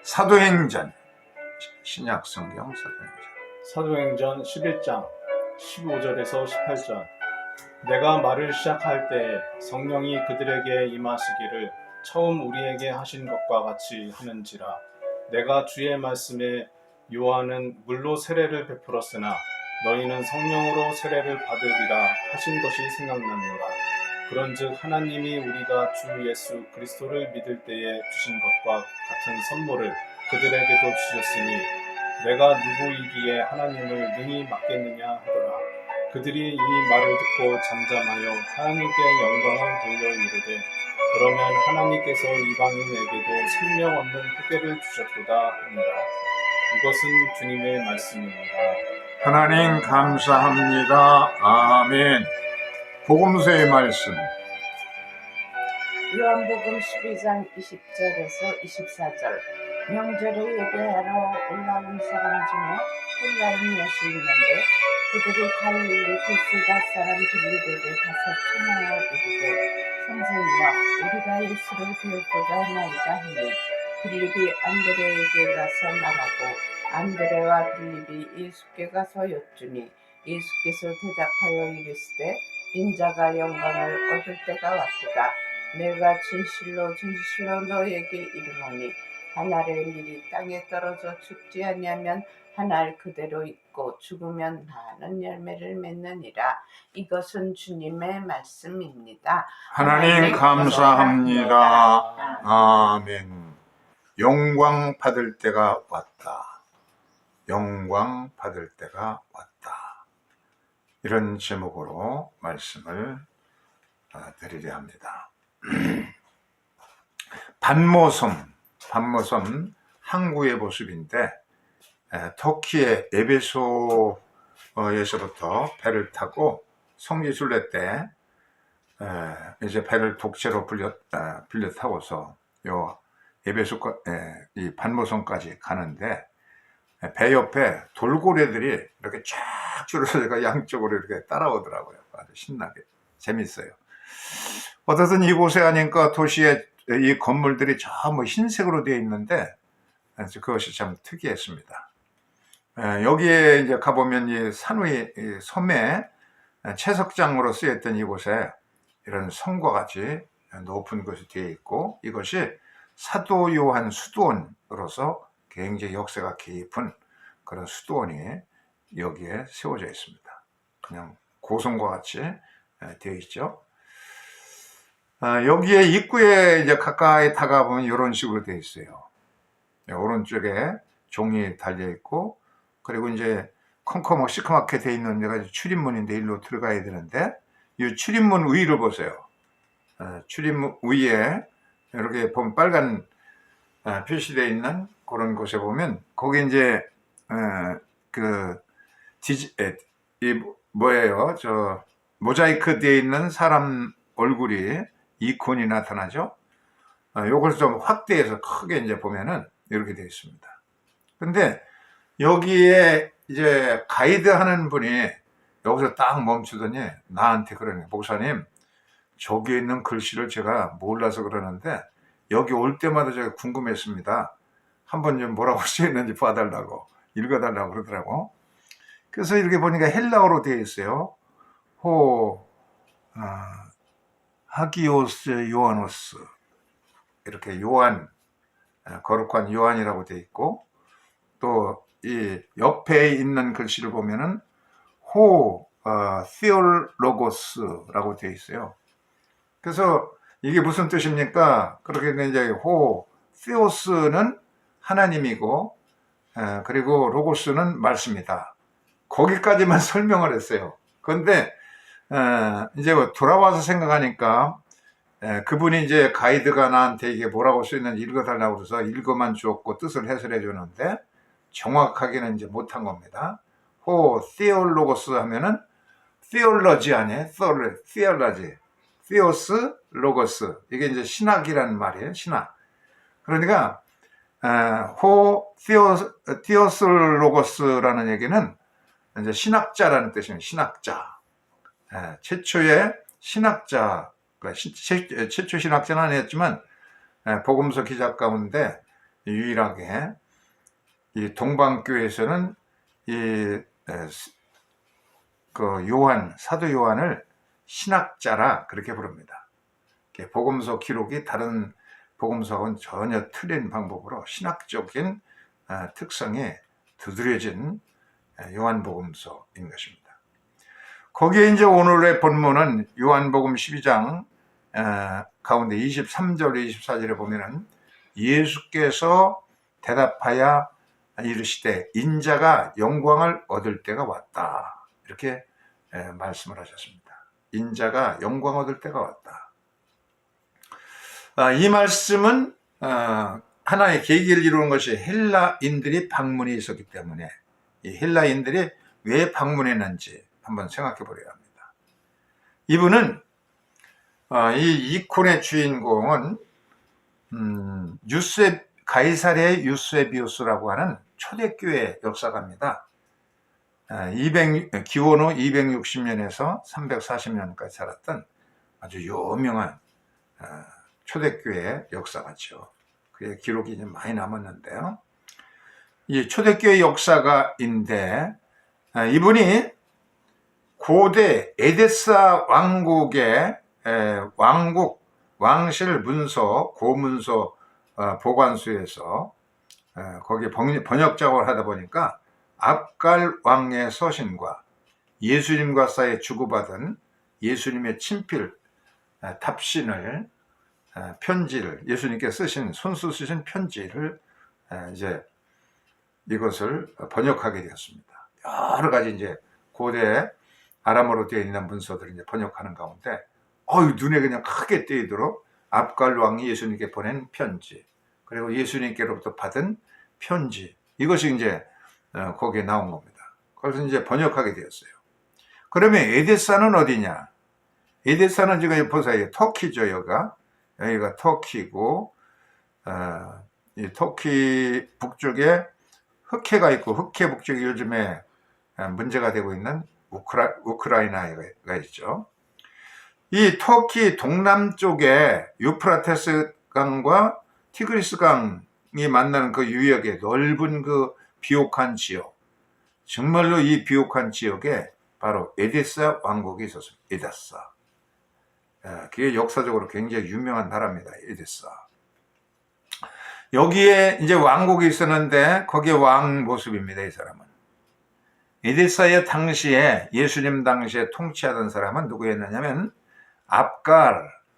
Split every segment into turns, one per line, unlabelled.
사도행전, 신약성경
사도행전 11장 15절에서 18절. 내가 말을 시작할 때 성령이 그들에게 임하시기를 처음 우리에게 하신 것과 같이 하는지라. 내가 주의 말씀에 요한은 물로 세례를 베풀었으나 너희는 성령으로 세례를 받으리라 하신 것이 생각나노라. 그런즉 하나님이 우리가 주 예수 그리스도를 믿을 때에 주신 것과 같은 선물을 그들에게도 주셨으니 내가 누구이기에 하나님을 능히 맡겠느냐 하더라. 그들이 이 말을 듣고 잠잠하여 하나님께 영광을 돌려 이르되 그러면 하나님께서 이방인에게도 생명 얻는 후계를 주셨도다 하니라. 이것은 주님의 말씀입니다.
하나님 감사합니다. 아멘. 복음서의 말씀.
요한복음 12장 20절에서 24절. 명절에 예배하러 올라온 사람 중에 헬라인 여시 있는데 그들이 갈릴리 베세다 사람 빌립에게 가서 청하여 이르되 선생이여 우리가 예수를 배우고자 하나이다 하니 빌립이 안드레에게 가서 말하고 안드레와 빌립이 예수께 가서 여쭈니 예수께서 대답하여 이르시되 인자가 영광을 얻을 때가 왔도다. 내가 진실로 진실로 너에게 이르노니 한 알의 밀이 땅에 떨어져 죽지 아니하면 한 알 그대로 있고 죽으면 많은 열매를 맺느니라. 이것은 주님의 말씀입니다.
하나님 감사합니다. 아멘. 영광 받을 때가 왔다. 영광 받을 때가 왔다. 이런 제목으로 말씀을 드리려 합니다. 반모섬 항구의 모습인데 터키의 에베소에서부터 배를 타고 성지순례 때 이제 배를 독채로 빌려 타고서 요 이 반모섬까지 가는데 배 옆에 돌고래들이 이렇게 쫙 줄어서 양쪽으로 이렇게 따라오더라고요. 아주 신나게 재밌어요. 어쨌든 이곳에 가니까 도시의 이 건물들이 전부 흰색으로 되어 있는데 그것이 참 특이했습니다. 여기에 이제 가보면 이 산위 섬의 채석장으로 쓰였던 이곳에 이런 성과 같이 높은 것이 되어 있고 이것이 사도 요한 수도원으로서 굉장히 역사가 깊은 그런 수도원이 여기에 세워져 있습니다. 그냥 고성과 같이 되어 있죠. 여기에 입구에 이제 가까이 다가보면 이런 식으로 되어 있어요. 오른쪽에 종이 달려 있고 그리고 이제 컴컴하고 시커멓게 되어 있는 데가 출입문인데 일로 들어가야 되는데 이 출입문 위를 보세요. 출입문 위에 이렇게 보면 빨간 표시되어 있는 그런 곳에 보면 거기 이제 저 모자이크 되어 있는 사람 얼굴이 이콘이 나타나죠. 요걸 좀 확대해서 크게 이제 보면은 이렇게 되어 있습니다. 근데 여기에 이제 가이드 하는 분이 여기서 딱 멈추더니 나한테 그러네. 목사님, 저기 있는 글씨를 제가 몰라서 그러는데 여기 올 때마다 제가 궁금했습니다. 한번 좀 뭐라고 쓰였는지 봐달라고 읽어달라고 그러더라고. 그래서 이렇게 보니까 헬라어로 되어 있어요. 하기오스 요하노스, 이렇게 요한, 거룩한 요한이라고 되어 있고 또 이 옆에 있는 글씨를 보면은 theologos라고 되어 있어요. 그래서 이게 무슨 뜻입니까? 그렇게 이제 theos는 하나님이고 그리고 로고스는 말씀이다. 거기까지만 설명을 했어요. 그런데 이제 돌아와서 생각하니까 그분이 이제 가이드가 나한테 이게 뭐라고 쓰였는지 읽어달라고 그래서 읽어만 주었고 뜻을 해설해 주는데 정확하게는 이제 못한 겁니다. theologos 하면은 theology 아니에요? theology. theos, logos. 이게 이제 신학이라는 말이에요. 신학. 그러니까 theos logos라는 얘기는 이제 신학자라는 뜻입니다. 신학자. 최초의 신학자, 최초 신학자는 아니었지만 복음서 기자 가운데 유일하게 이 동방교회에서는 사도 요한을 신학자라 그렇게 부릅니다. 복음서 기록이 다른 복음서하고는 전혀 틀린 방법으로 신학적인 특성이 두드려진 요한복음서인 것입니다. 거기에 이제 오늘의 본문은 요한복음 12장 가운데 23절, 24절에 보면은 예수께서 대답하여 이르시되 인자가 영광을 얻을 때가 왔다. 이렇게 말씀을 하셨습니다. 인자가 영광 얻을 때가 왔다. 이 말씀은 하나의 계기를 이루는 것이 헬라인들이 방문에 있었기 때문에 이 헬라인들이 왜 방문했는지 한번 생각해 보려야 합니다. 이분은 이 이콘의 주인공은 가이사랴의 유세비우스라고 하는 초대교회 역사가입니다. 기원 후 260년에서 340년까지 살았던 아주 유명한 초대교회 역사가죠. 그의 기록이 이제 많이 남았는데요. 이 초대교회 역사가인데 이분이 고대 에데사 왕국의 왕실 문서, 고문서 보관소에서 거기에 번역 작업을 하다 보니까 압갈 왕의 서신과 예수님과 사이에 주고받은 예수님의 친필 답신을 편지를 예수님께서 손수 쓰신 편지를 이제 이것을 번역하게 되었습니다. 여러 가지 이제 고대 아람어로 되어 있는 문서들을 이제 번역하는 가운데 눈에 그냥 크게 띄도록 압갈 왕이 예수님께 보낸 편지, 그리고 예수님께로부터 받은 편지, 이것이 이제 거기에 나온 겁니다. 그래서 이제 번역하게 되었어요. 그러면 에데사는 어디냐? 에데사는 지금 보세요. 터키죠, 여기가 터키고, 이 터키 북쪽에 흑해가 있고, 흑해 북쪽에 요즘에 문제가 되고 있는 우크라이나가 있죠. 이 터키 동남쪽에 유프라테스 강과 티그리스 강이 만나는 그 유역에 넓은 그 비옥한 지역, 정말로 이 비옥한 지역에 바로 에데사 왕국이 있었습니다. 에데사. 그게 역사적으로 굉장히 유명한 나라입니다. 에데사. 여기에 이제 왕국이 있었는데 거기에 왕 모습입니다. 이 사람은. 에데사의 당시에 예수님 당시에 통치하던 사람은 누구였느냐면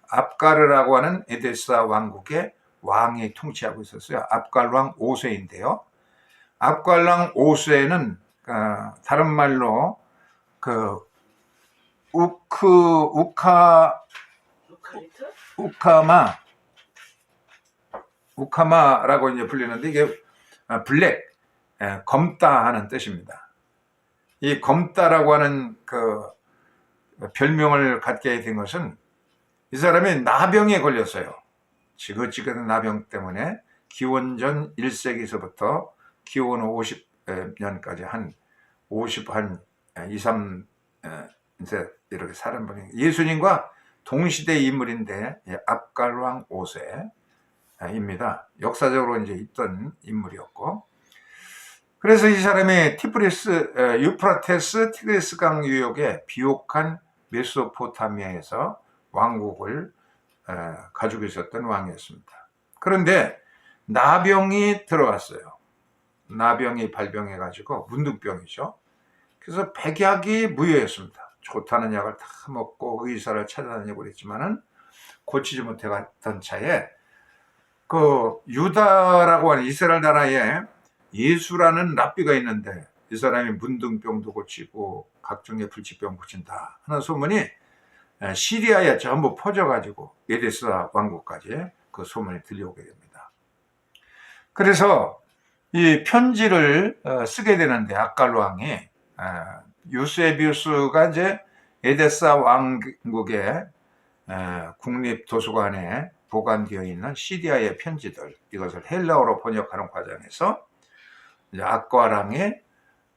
압가르라고 하는 에데사 왕국의 왕이 통치하고 있었어요. 압갈 왕 5세인데요. 압갈 왕 5세는 다른 말로 그 우카마라고 이제 불리는데 이게 블랙, 검다 하는 뜻입니다. 이 검다라고 하는 그 별명을 갖게 된 것은 이 사람이 나병에 걸렸어요. 지긋지긋한 나병 때문에 기원전 1세기서부터 기원 50년까지 한 2, 3세 이렇게 사는 분이 예수님과 동시대 인물인데 압갈왕 5세입니다. 역사적으로 이제 있던 인물이었고, 그래서 이 사람이 유프라테스 티그리스 강 유역의 비옥한 메소포타미아에서 왕국을 가지고 있었던 왕이었습니다. 그런데 나병이 들어왔어요. 나병이 발병해가지고 문둥병이죠. 그래서 백약이 무효였습니다. 좋다는 약을 다 먹고 의사를 찾아다니고 그랬지만은 고치지 못했던 차에 그 유다라고 하는 이스라엘 나라에 예수라는 랍비가 있는데 이 사람이 문둥병도 고치고 각종의 불치병 고친다 하는 소문이 시리아에 전부 퍼져가지고 에데사 왕국까지 그 소문이 들려오게 됩니다. 그래서 이 편지를 쓰게 되는데 압갈 왕이 유세비우스가 이제 에데사 왕국의 국립도서관에 보관되어 있는 시리아의 편지들, 이것을 헬라어로 번역하는 과정에서 이제 압갈 왕이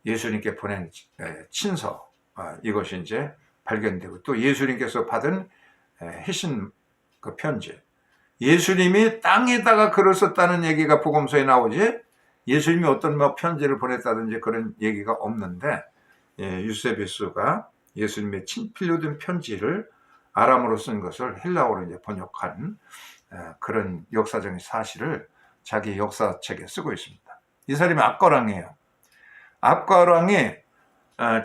예수님께 보낸 친서, 이것이 이제 발견되고 또 예수님께서 받은 해신 그 편지, 예수님이 땅에다가 글을 썼다는 얘기가 복음서에 나오지, 예수님이 어떤 뭐 편지를 보냈다든지 그런 얘기가 없는데, 유세비우스가 예수님의 친필로 된 편지를 아람어로 쓴 것을 헬라어로 이제 번역한 그런 역사적인 사실을 자기 역사책에 쓰고 있습니다. 이 사람이 압가랑이에요. 압가랑이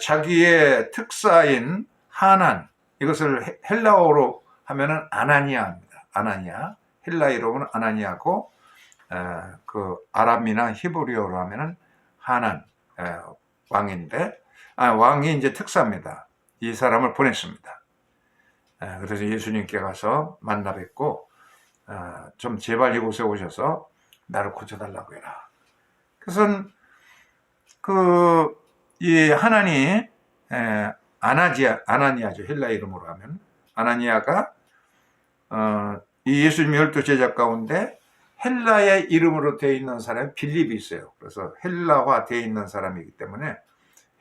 자기의 특사인 하난, 이것을 헬라어로 하면은 아나니아입니다. 아나니아. 헬라 이름은 아나니아고, 그 아람이나 히브리어로 하면은 하난 왕인데, 왕이 이제 특사입니다. 이 사람을 보냈습니다. 그래서 예수님께 가서 만나 뵙고, 좀 제발 이곳에 오셔서 나를 고쳐달라고 해라. 그래서 이 하나니, 아나니아죠. 헬라 이름으로 하면 아나니아가 이 예수님 12 제자 가운데 헬라의 이름으로 되어 있는 사람이 빌립이 있어요. 그래서 헬라화 되어 있는 사람이기 때문에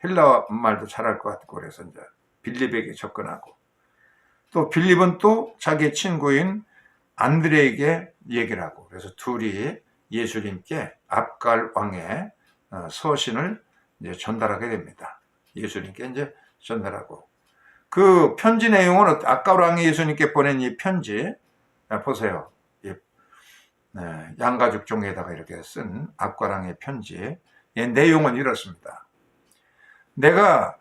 헬라 말도 잘할 것 같고, 그래서 이제 빌립에게 접근하고, 또 빌립은 또 자기 친구인 안드레에게 얘기를 하고, 그래서 둘이 예수님께 압갈 왕의 서신을 이제 전달하게 됩니다. 예수님께 이제 전달하고, 그 편지 내용은 압갈 왕이 예수님께 보낸 이 편지 보세요. 양가죽 종이에다가 이렇게 쓴 압갈 왕의 편지. 내용은 이렇습니다. 내가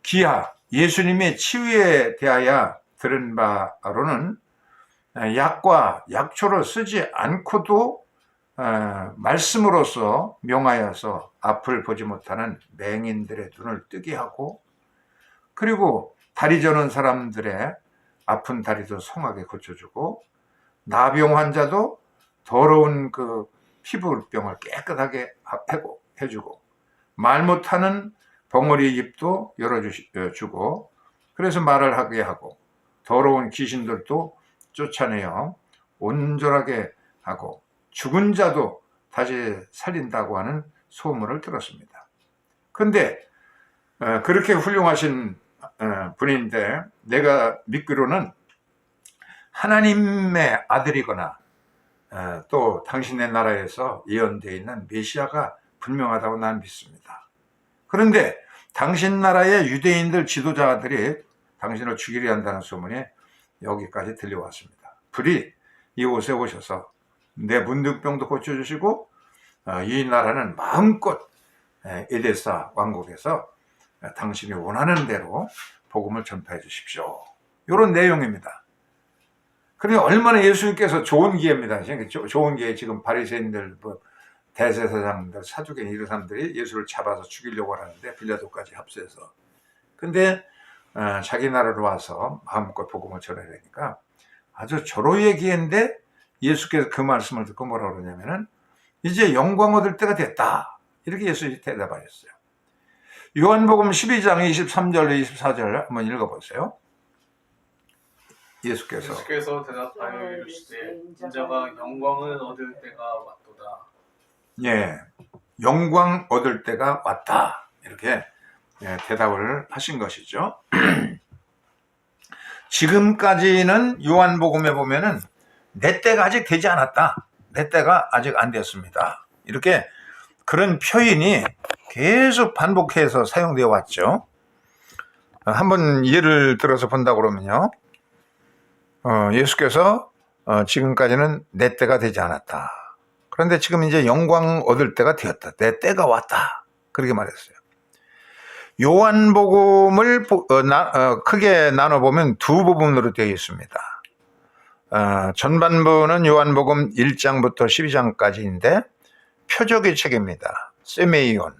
기하 예수님의 치유에 대하여 들은 바로는 약과 약초를 쓰지 않고도 말씀으로써 명하여서 앞을 보지 못하는 맹인들의 눈을 뜨게 하고, 그리고 다리 저는 사람들의 아픈 다리도 성하게 고쳐주고, 나병 환자도 더러운 그 피부병을 깨끗하게 해주고, 말 못하는 벙어리 입도 열어주고, 그래서 말을 하게 하고, 더러운 귀신들도 쫓아내어 온전하게 하고, 죽은 자도 다시 살린다고 하는 소문을 들었습니다. 그런데 그렇게 훌륭하신 분인데, 내가 믿기로는 하나님의 아들이거나 또 당신의 나라에서 예언되어 있는 메시아가 분명하다고 난 믿습니다. 그런데 당신 나라의 유대인들 지도자들이 당신을 죽이려 한다는 소문이 여기까지 들려왔습니다. 불이 이곳에 오셔서 내 문둥병도 고쳐주시고, 이 나라는 마음껏 에데사 왕국에서 당신이 원하는 대로 복음을 전파해 주십시오. 이런 내용입니다. 그러니 얼마나 예수님께서 좋은 기회입니다. 좋은 기회. 지금 바리새인들, 대제사장들, 사두개인 이런 사람들이 예수를 잡아서 죽이려고 하는데, 빌라도까지 합세해서. 근데 자기 나라로 와서 마음껏 복음을 전해야 되니까 아주 절호의 기회인데, 예수께서 그 말씀을 듣고 뭐라고 그러냐면은 이제 영광 얻을 때가 됐다, 이렇게 예수님이 대답하셨어요. 요한복음 12장 23절 24절 한번 읽어보세요. 예수께서
대답하여 이르시되 인자가 영광을 얻을 때가 왔도다.
예, 영광 얻을 때가 왔다, 이렇게 대답을 하신 것이죠. 지금까지는 요한복음에 보면은 내 때가 아직 되지 않았다, 내 때가 아직 안 됐습니다, 이렇게 그런 표현이 계속 반복해서 사용되어 왔죠. 한번 예를 들어서 본다 그러면요, 예수께서 지금까지는 내 때가 되지 않았다, 그런데 지금 이제 영광 얻을 때가 되었다, 내 때가 왔다, 그렇게 말했어요. 요한복음을 크게 나눠보면 두 부분으로 되어 있습니다. 전반부는 요한복음 1장부터 12장까지인데 표적의 책입니다. 세메이온,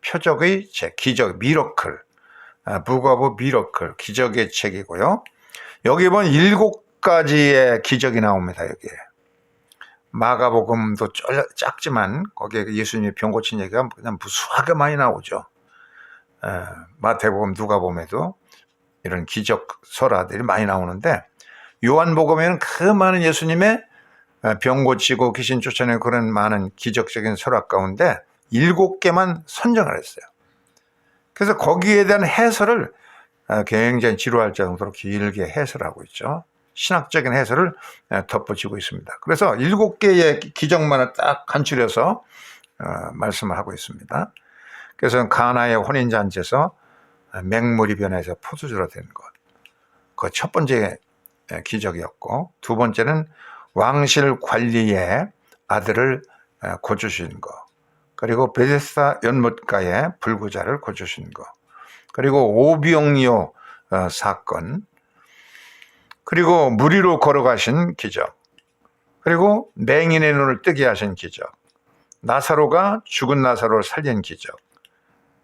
표적의 책, 기적, 미러클, 북 오브 미러클, 기적의 책이고요. 여기 보면 7가지의 기적이 나옵니다. 여기에 마가복음도 작지만 거기에 예수님이 병 고친 얘기가 그냥 무수하게 많이 나오죠. 마태복음, 누가복음에도 이런 기적 설화들이 많이 나오는데, 요한복음에는 그 많은 예수님의 병 고치고 귀신 쫓아내고 그런 많은 기적적인 설화 가운데 7개만 선정을 했어요. 그래서 거기에 대한 해설을 굉장히 지루할 정도로 길게 해설하고 있죠. 신학적인 해설을 덧붙이고 있습니다. 그래서 7개의 기적만을 딱 간추려서 말씀을 하고 있습니다. 그래서 가나의 혼인잔치에서 맹물이 변해서 포도주로 된 것, 그 첫 번째 기적이었고, 두 번째는 왕실 관리의 아들을 고쳐주신 것, 그리고 베데스다 연못가에 불구자를 고쳐주신 것, 그리고 오병이어 사건, 그리고 물 위로 걸어가신 기적, 그리고 맹인의 눈을 뜨게 하신 기적, 나사로가 죽은 나사로를 살린 기적,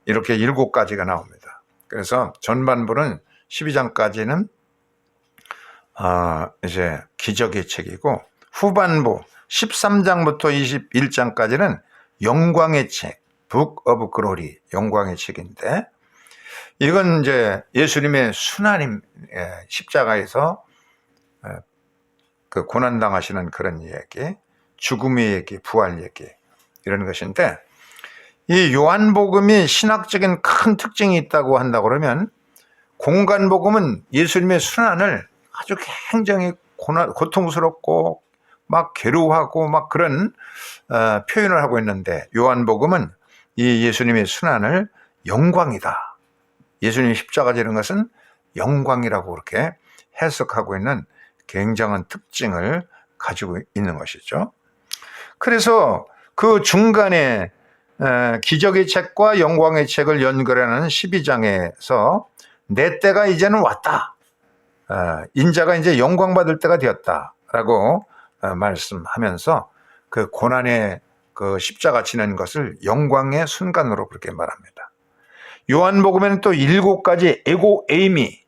이렇게 7가지가 나옵니다. 그래서 전반부는 12장까지는 이제 기적의 책이고, 후반부 13장부터 21장까지는 영광의 책, Book of Glory, 영광의 책인데, 이건 이제 예수님의 순환임, 십자가에서 그 고난당하시는 그런 얘기, 죽음의 얘기, 부활 얘기, 이런 것인데, 이 요한복음이 신학적인 큰 특징이 있다고 한다고 그러면, 공간복음은 예수님의 순환을 아주 굉장히 고통스럽고 막 괴로워하고 막 그런 표현을 하고 있는데, 요한복음은 이 예수님의 순환을 영광이다, 예수님이 십자가 지는 것은 영광이라고 그렇게 해석하고 있는 굉장한 특징을 가지고 있는 것이죠. 그래서 그 중간에 기적의 책과 영광의 책을 연결하는 12장에서 내 때가 이제는 왔다, 인자가 이제 영광 받을 때가 되었다라고 말씀하면서 그 고난의 그 십자가 지는 것을 영광의 순간으로 그렇게 말합니다. 요한복음에는 또 7가지 에고 에이미,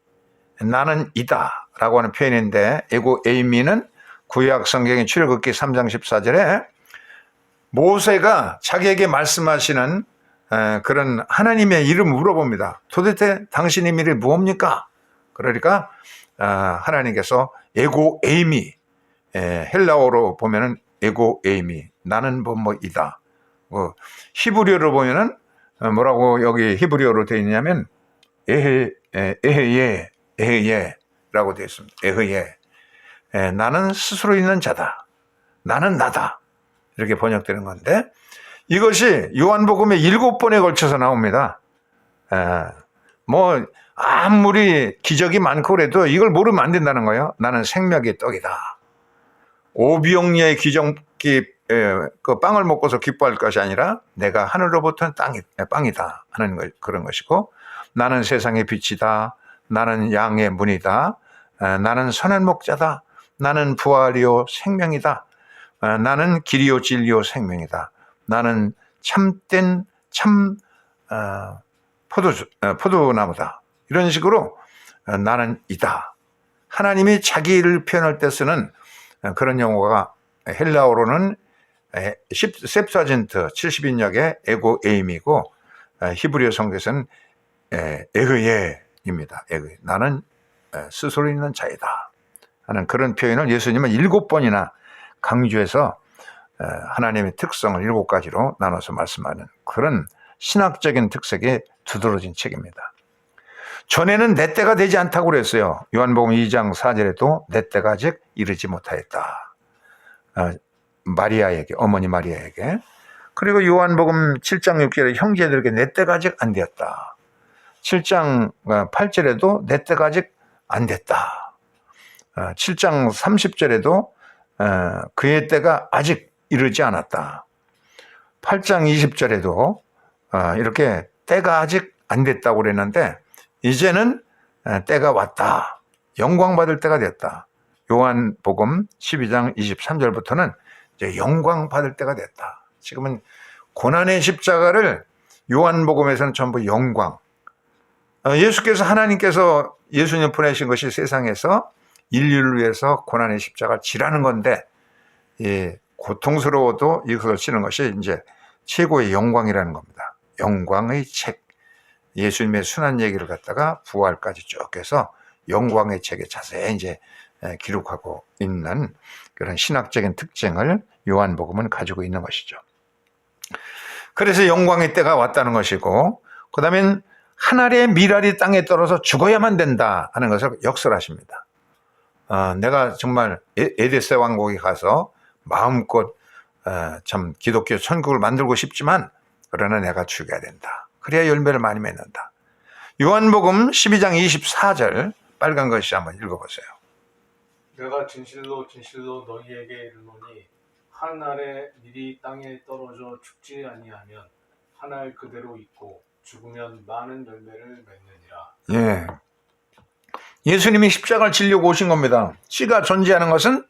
나는 이다 라고 하는 표현인데, 에고 에이미는 구약 성경의 출애굽기 3장 14절에 모세가 자기에게 말씀하시는 그런 하나님의 이름을 물어봅니다. 도대체 당신 이름이 뭡니까? 그러니까 하나님께서 에고 에이미, 헬라어로 보면은 에고 에이미, 나는 뭐뭐이다. 히브리어로 보면은 뭐라고 여기 히브리어로 되어 있냐면 에헤예라고 되어 있습니다. 에헤예, 나는 스스로 있는 자다, 나는 나다, 이렇게 번역되는 건데, 이것이 요한복음에 7번에 걸쳐서 나옵니다. 뭐 아무리 기적이 많고 그래도 이걸 모르면 안 된다는 거예요. 나는 생명의 떡이다. 오병이어의 기적기, 그 빵을 먹고서 기뻐할 것이 아니라 내가 하늘로부터 빵이다 하는 그런 것이고, 나는 세상의 빛이다, 나는 양의 문이다, 나는 선한 목자다, 나는 부활이요 생명이다, 나는 길이요 진리요 생명이다, 나는 참된 포도나무다, 이런 식으로 나는 이다. 하나님이 자기를 표현할 때 쓰는 그런 용어가 헬라어로는 셉사진트 70인역의 에고 에임이고, 히브리어 성경에서는 에흐예입니다. 나는 스스로 있는 자이다 하는 그런 표현을 예수님은 7번이나 강조해서 하나님의 특성을 7가지로 나눠서 말씀하는 그런 신학적인 특색에 두드러진 책입니다. 전에는 내 때가 되지 않다고 그랬어요. 요한복음 2장 4절에도 내 때가 아직 이르지 못하였다, 마리아에게, 어머니 마리아에게. 그리고 요한복음 7장 6절에 형제들에게 내 때가 아직 안 되었다. 7장 8절에도 내 때가 아직 안 됐다. 7장 30절에도 그의 때가 아직 이르지 않았다. 8장 20절에도 이렇게 때가 아직 안 됐다고 그랬는데, 이제는 때가 왔다, 영광 받을 때가 됐다. 요한복음 12장 23절부터는 이제 영광 받을 때가 됐다. 지금은 고난의 십자가를 요한복음에서는 전부 영광, 예수께서, 하나님께서 예수님 보내신 것이 세상에서 인류를 위해서 고난의 십자가를 지라는 건데, 고통스러워도 이것을 치는 것이 이제 최고의 영광이라는 겁니다. 영광의 책, 예수님의 순환 얘기를 갖다가 부활까지 쭉 해서 영광의 책에 자세히 이제 기록하고 있는 그런 신학적인 특징을 요한복음은 가지고 있는 것이죠. 그래서 영광의 때가 왔다는 것이고, 그 다음엔 하늘의 미랄이 땅에 떨어져 죽어야만 된다 하는 것을 역설하십니다. 내가 정말 에데스 왕국에 가서 마음껏 참 기독교 천국을 만들고 싶지만 그러나 내가 죽여야 된다. 그래야 열매를 많이 맺는다. 요한복음 12장 24절 빨간 글씨 한번 읽어보세요.
내가 진실로 진실로 너희에게 이르노니 한 알에 밀이 땅에 떨어져 죽지 아니하면 한 알 그대로 있고 죽으면 많은 열매를 맺느니라.
예. 예수님이 십자가를 지려고 오신 겁니다. 씨가 존재하는 것은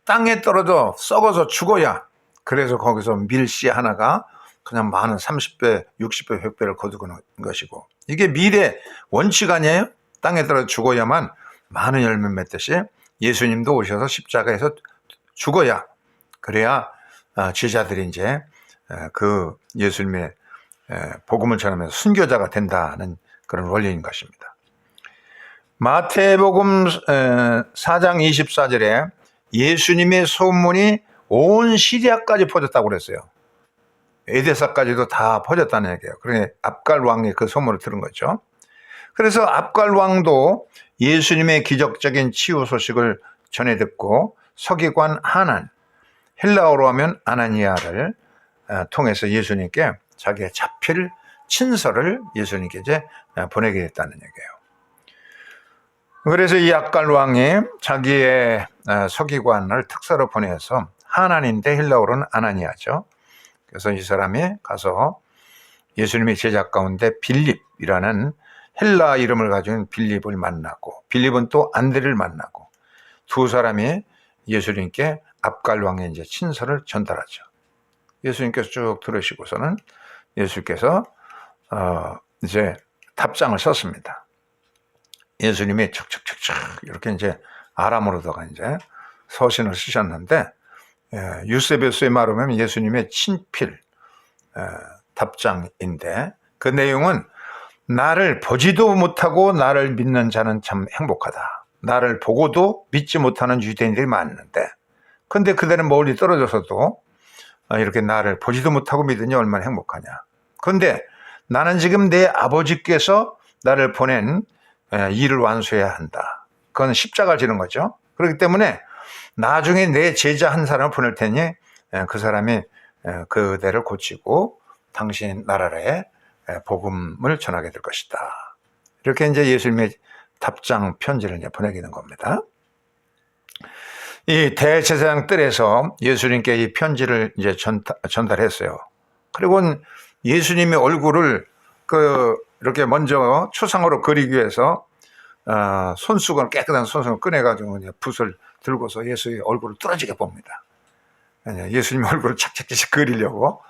땅에 떨어져 썩어서 죽어야, 그래서 거기서 밀씨 하나가 그냥 많은 30배, 60배, 100배를 거두는 것이고, 이게 밀의 원칙 아니에요? 땅에 떨어져 죽어야만 많은 열매 맺듯이 예수님도 오셔서 십자가에서 죽어야, 그래야 제자들이 이제 그 예수님의 복음을 전하면서 순교자가 된다는 그런 원리인 것입니다. 마태복음 4장 24절에 예수님의 소문이 온 시리아까지 퍼졌다고 그랬어요. 에데사까지도 다 퍼졌다는 얘기예요. 그러니 압갈 왕이 그 소문을 들은 거죠. 그래서 압갈 왕도 예수님의 기적적인 치유 소식을 전해 듣고 서기관 하난, 헬라어로 하면 아나니아를 통해서 예수님께 자기의 자필 친서를 예수님께 이제 보내게 됐다는 얘기예요. 그래서 이 압갈 왕이 자기의 서기관을 특사로 보내서, 하난인데 헬라어로는 아나니아죠. 그래서 이 사람이 가서 예수님의 제자 가운데 빌립이라는 헬라 이름을 가진 빌립을 만나고, 빌립은 또 안드레를 만나고, 두 사람이 예수님께 압갈 왕의 이제 친서를 전달하죠. 예수님께서 쭉 들으시고서는 예수께서 이제 답장을 썼습니다. 예수님이 척척척척 이렇게 이제 아람어로다가 이제 서신을 쓰셨는데, 유세베스의 말로 하면 예수님의 친필 답장인데, 그 내용은 나를 보지도 못하고 나를 믿는 자는 참 행복하다. 나를 보고도 믿지 못하는 유대인들이 많은데, 근데 그들은 멀리 떨어져서도 이렇게 나를 보지도 못하고 믿으니 얼마나 행복하냐. 그런데 나는 지금 내 아버지께서 나를 보낸 일을 완수해야 한다. 그건 십자가를 지는 거죠. 그렇기 때문에 나중에 내 제자 한 사람을 보낼 테니 그 사람이 그대를 고치고 당신 나라에 복음을 전하게 될 것이다. 이렇게 이제 예수님의 답장 편지를 이제 보내게 된 겁니다. 이 대제사장 뜰에서 예수님께 이 편지를 이제 전달했어요. 그리고 예수님의 얼굴을 이렇게 먼저 초상으로 그리기 위해서 손수건, 깨끗한 손수건 꺼내가지고 이제 붓을 들고서 예수의 얼굴을 뚫어지게 봅니다. 예수님의 얼굴을 착착착 그리려고.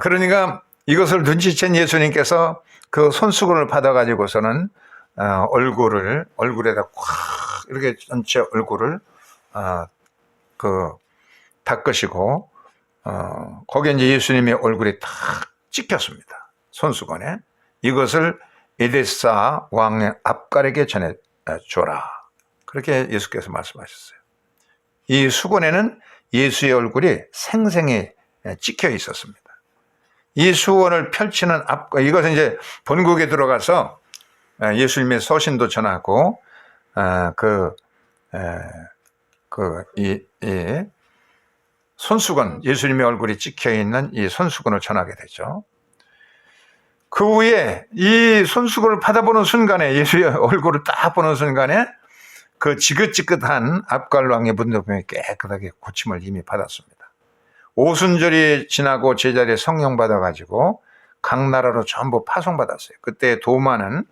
그러니까 이것을 눈치챈 예수님께서 그 손수건을 받아가지고서는 얼굴에다 꽉 이렇게 전체 얼굴을 닦으시고, 거기에 이제 예수님의 얼굴이 탁 찍혔습니다. 손수건에. 이것을 에데사 왕 압갈에게 전해줘라. 그렇게 예수께서 말씀하셨어요. 이 수건에는 예수의 얼굴이 생생히 찍혀 있었습니다. 이 수건을 펼치는 이것은 이제 본국에 들어가서 예수님의 서신도 전하고, 이 손수건, 예수님의 얼굴이 찍혀 있는 이 손수건을 전하게 되죠. 그 후에 이 손수건을 받아보는 순간에, 예수의 얼굴을 딱 보는 순간에 그 지긋지긋한 압갈 왕의 문둥병이 깨끗하게 고침을 이미 받았습니다. 오순절이 지나고 제자리에 성령 받아가지고 각 나라로 전부 파송받았어요. 그때 도마는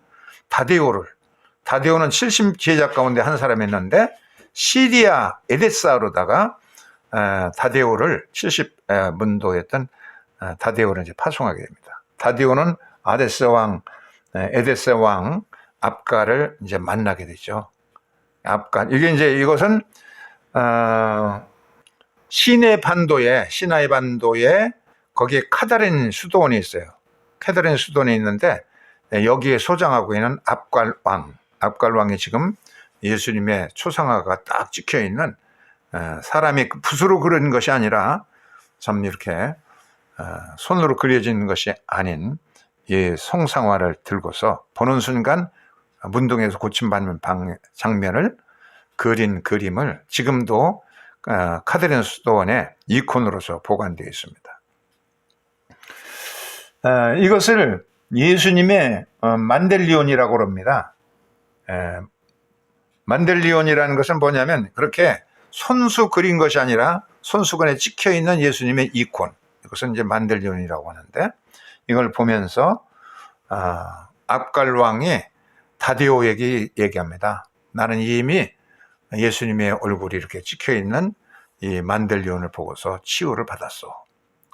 다데오는 70 제자 가운데 한 사람이었는데, 시리아 에데사로다가 다데오를 70 문도였던 다데오를 이제 파송하게 됩니다. 다데오는 에데스 왕 압갈을 이제 만나게 되죠. 압갈, 이것은 시나이 반도에 거기에 카다린 수도원이 있어요. 카다린 수도원이 있는데 여기에 소장하고 있는 압갈 왕이 지금 예수님의 초상화가 딱 찍혀 있는, 사람이 붓으로 그린 것이 아니라 참 이렇게 손으로 그려진 것이 아닌 이 송상화를 들고서 보는 순간 문둥에서 고침받는 장면을 그린 그림을 지금도 카드린 수도원의 이콘으로서 보관되어 있습니다. 이것을 예수님의 만델리온이라고 합니다. 만델리온이라는 것은 뭐냐면 그렇게 손수 그린 것이 아니라 손수건에 찍혀 있는 예수님의 이콘, 이것은 이제 만델리온이라고 하는데, 이걸 보면서 압갈 왕이 다디오에게 얘기합니다. 나는 이미 예수님의 얼굴이 이렇게 찍혀 있는 이 만델리온을 보고서 치유를 받았어.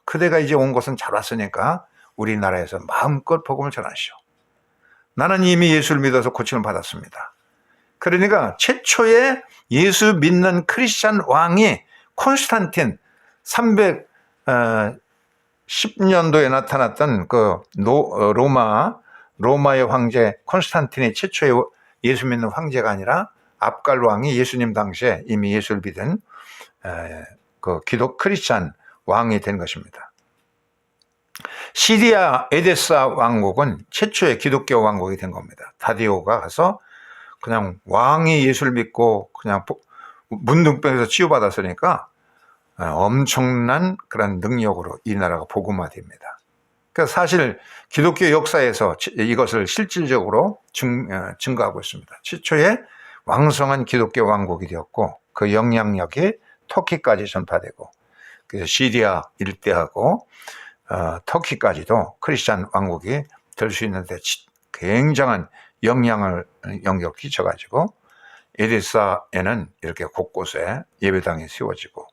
그대가 이제 온 것은 잘 왔으니까 우리나라에서 마음껏 복음을 전하시오. 나는 이미 예수를 믿어서 고침을 받았습니다. 그러니까 최초의 예수 믿는 크리스찬 왕이 콘스탄틴 310년도에 나타났던 그 로마의 황제 콘스탄틴이 최초의 예수 믿는 황제가 아니라 압갈 왕이 예수님 당시에 이미 예수를 믿은 그 기독 크리스찬 왕이 된 것입니다. 시리아 에데사 왕국은 최초의 기독교 왕국이 된 겁니다. 다디오가 가서 그냥 왕이 예수를 믿고 그냥 문둥병에서 치유받았으니까 엄청난 그런 능력으로 이 나라가 복음화됩니다. 그래서 사실 기독교 역사에서 이것을 실질적으로 증거하고 있습니다. 최초의 왕성한 기독교 왕국이 되었고 그 영향력이 터키까지 전파되고, 그래서 시리아 일대하고 터키까지도 크리스찬 왕국이 될 수 있는데 굉장한 영향을 끼쳐가지고 에데사에는 이렇게 곳곳에 예배당이 세워지고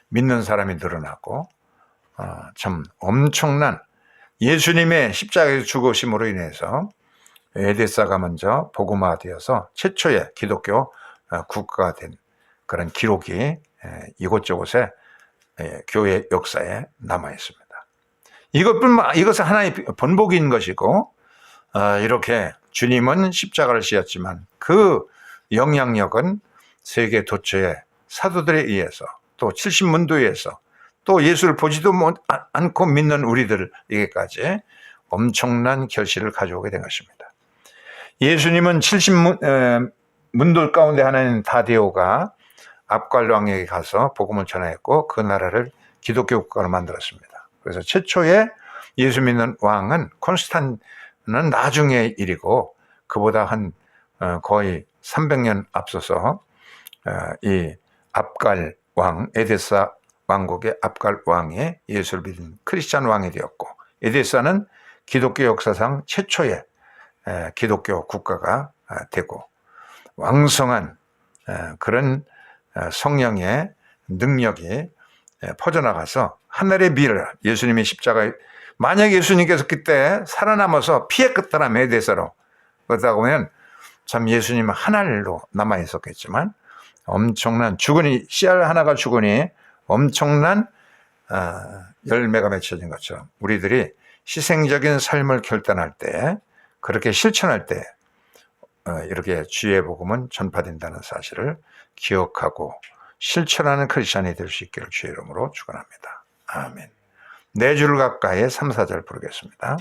믿는 사람이 늘어나고 참 엄청난 예수님의 십자가에서 죽으심으로 인해서 에데사가 먼저 복음화되어서 최초의 기독교 국가가 된 그런 기록이 이곳저곳에 교회 역사에 남아 있습니다. 이것은 하나의 번복인 것이고, 이렇게 주님은 십자가를 지었지만 그 영향력은 세계 도처의 사도들에 의해서, 또 70문도에서, 또 예수를 보지도 않고 믿는 우리들에게까지 엄청난 결실을 가져오게 된 것입니다. 예수님은 70문도 가운데 하나인 다디오가 압갈 왕에게 가서 복음을 전하였고 그 나라를 기독교 국가로 만들었습니다. 그래서 최초의 예수 믿는 왕은 콘스탄틴은 나중의 일이고, 그보다 한 거의 300년 앞서서 이 압갈 왕, 에데사 왕국의 압갈 왕이 예수를 믿은 크리스찬 왕이 되었고, 에데사는 기독교 역사상 최초의 기독교 국가가 되고, 왕성한 그런 성령의 능력이 퍼져나가서 하늘의 미를, 예수님의 십자가, 만약 예수님께서 그때 살아남아서 피했겠다라면 에데사로, 그러다 보면 참 예수님은 하늘로 남아 있었겠지만 엄청난 죽으니, 씨알 하나가 죽으니 엄청난 열매가 맺혀진 것처럼 우리들이 희생적인 삶을 결단할 때, 그렇게 실천할 때 이렇게 주의 복음은 전파된다는 사실을 기억하고 실천하는 크리스찬이 될 수 있기를 주의 이름으로 축원합니다. 아멘. 네 줄 가까이 3, 4절 부르겠습니다.